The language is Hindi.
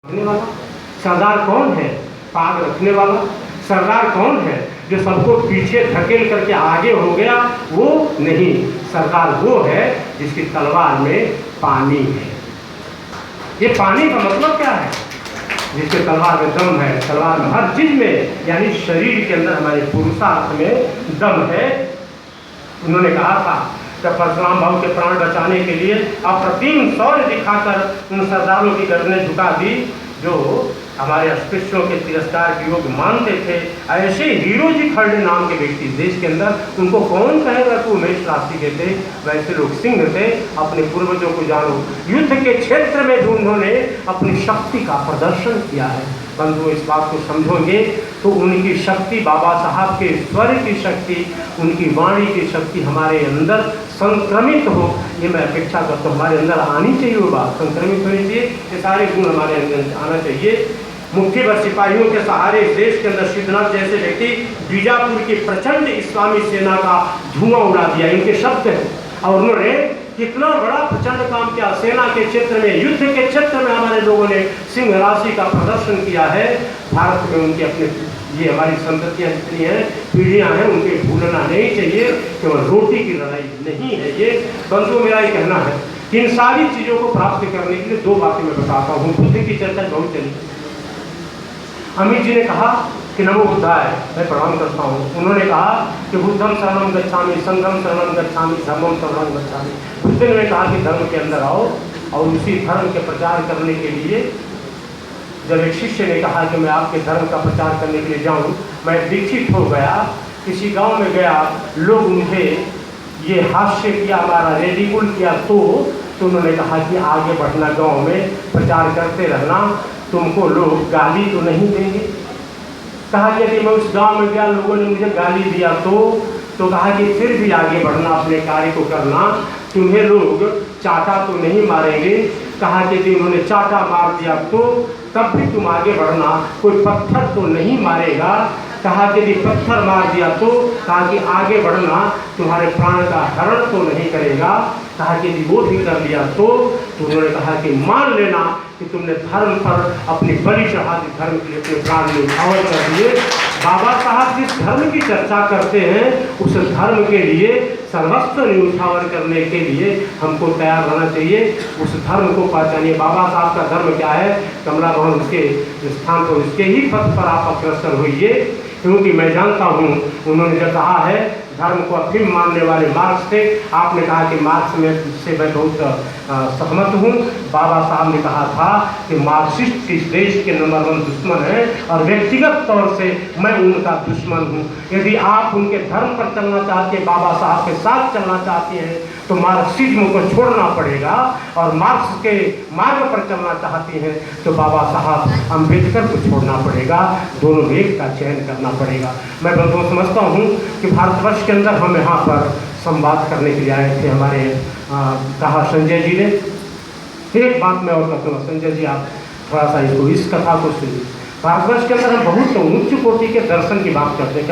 रखने वाला सरदार कौन है? पाग रखने वाला सरदार कौन है? जो सबको पीछे धकेल करके आगे हो गया, वो नहीं। सरदार वो है जिसकी तलवार में पानी है। ये पानी का मतलब क्या है? जिसके तलवार में दम है, तलवार में हर चीज में, यानी शरीर के अंदर हमारे पुरुषार्थ में दम है। उन्होंने कहा था जब परशुराम भाव के प्राण बचाने के लिए अप्रतिम शौर्य दिखाकर उन सरदारों की गर्दनें झुका दी जो हमारे अस्पृश्यों के तिरस्कार के योग मानते थे। ऐसे हीरो जी खड़े नाम के व्यक्ति देश के अंदर, उनको कौन कहेगा कि मेष राशि के थे? वैसे लोग सिंह थे। अपने पूर्वजों को जानो, युद्ध के क्षेत्र में जो उन्होंने अपनी शक्ति का प्रदर्शन किया है। बंधु इस बात को समझोगे तो उनकी शक्ति, बाबा साहब के स्वर की शक्ति, उनकी वाणी की शक्ति हमारे अंदर संक्रमित हो, ये मैं अपेक्षा करता हूँ। हमारे अंदर आनी चाहिए, वो बात संक्रमित होनी चाहिए, ये सारे गुण हमारे अंदर आना चाहिए। मुट्ठी भर सिपाहियों के सहारे इस देश के अंदर सिद्धनाथ जैसे व्यक्ति बीजापुर की प्रचंड इस्लामी सेना का धुआं उड़ा दिया, इनके शब्द हैं। और उन्होंने कितना बड़ा प्रचंड काम किया। सेना के क्षेत्र में, युद्ध के क्षेत्र में हमारे लोगों ने सिंह राशि का प्रदर्शन किया है। भारत में उनके अपने, ये हमारी संततियाँ जितनी हैं, पीढ़ियाँ हैं, उनके भूलना नहीं चाहिए। केवल रोटी की लड़ाई नहीं है ये। बंधु मेरा ये कहना है कि इन सारी चीज़ों को प्राप्त करने के लिए दो बातें मैं बताता हूँ। बुद्ध की चर्चा बहुत चली। अमित जी ने कहा कि नमो बुद्धाय, मैं प्रणाम करता हूँ। उन्होंने कहा कि बुद्धम शरणम गच्छामि, संघम शरणम गच्छामि, धर्मम शरणम गच्छामि। बुद्ध ने कहा कि धर्म के अंदर आओ, और उसी धर्म के प्रचार करने के लिए जब एक शिष्य ने कहा कि मैं आपके धर्म का प्रचार करने के लिए जाऊँ, मैं दीक्षित हो गया, किसी गाँव में गया, लोग मुझे ये हास्य किया, हमारा रेडिकुल किया, तो उन्होंने कहा कि आगे बढ़ना, गाँव में प्रचार करते रहना, तुमको लोग गाली तो नहीं देंगे। कहा कि यदि मैं उस गांव में गया, लोगों ने मुझे गाली दिया तो कहा कि फिर भी आगे बढ़ना, अपने कार्य को करना, तुम्हें लोग चाटा तो नहीं मारेंगे। कहा कि यदि उन्होंने चाटा मार दिया तो तब भी तुम आगे बढ़ना, कोई पत्थर तो नहीं मारेगा। कहा कि यदि पत्थर मार दिया तो, कहा कि आगे बढ़ना, तुम्हारे प्राण का हरण तो नहीं करेगा। कहा कि यदि वो भी कर लिया तो उन्होंने कहा कि मान लेना कि तुमने धर्म पर अपनी बलि चढ़ा दी, धर्म के लिए अपने प्राण न्यौछावर कर दिए। बाबा साहब जिस धर्म की चर्चा करते हैं, उस धर्म के लिए सर्वस्व न्यौछावर करने के लिए हमको तैयार रहना चाहिए। उस धर्म को पहचानिए। बाबा साहब का धर्म क्या है? कमला भवन उसके स्थान पर, उसके ही पथ पर आप अग्रसर होइए। क्योंकि मैं जानता हूँ उन्होंने जो कहा है, धर्म को अफीम मानने वाले मार्क्स थे। आपने कहा कि मार्क्स में से मैं बहुत सहमत हूँ। बाबा साहब ने कहा था कि मार्क्सिस्ट इस देश के नंबर 1 दुश्मन है, और व्यक्तिगत तौर से मैं उनका दुश्मन हूँ। यदि आप उनके धर्म पर चलना चाहते हैं, बाबा साहब के साथ चलना चाहते हैं, तो मार्क्सिज्म को छोड़ना पड़ेगा, और मार्क्स के मार्ग पर चलना चाहते हैं तो बाबा साहब अम्बेडकर को छोड़ना पड़ेगा। दोनों में एक का चयन करना पड़ेगा। मैं बंधुओं समझता हूँ कि भारतवर्ष के अंदर हम यहाँ पर संवाद करने के लिए आए थे। हमारे कहा संजय जी ने, एक बात मैं और कहूँगा, संजय जी आप थोड़ा सा इस कथा को सुनिए। भारतवर्ष के अंदर हम बहुत उच्च कोटि के दर्शन की बात करते हैं।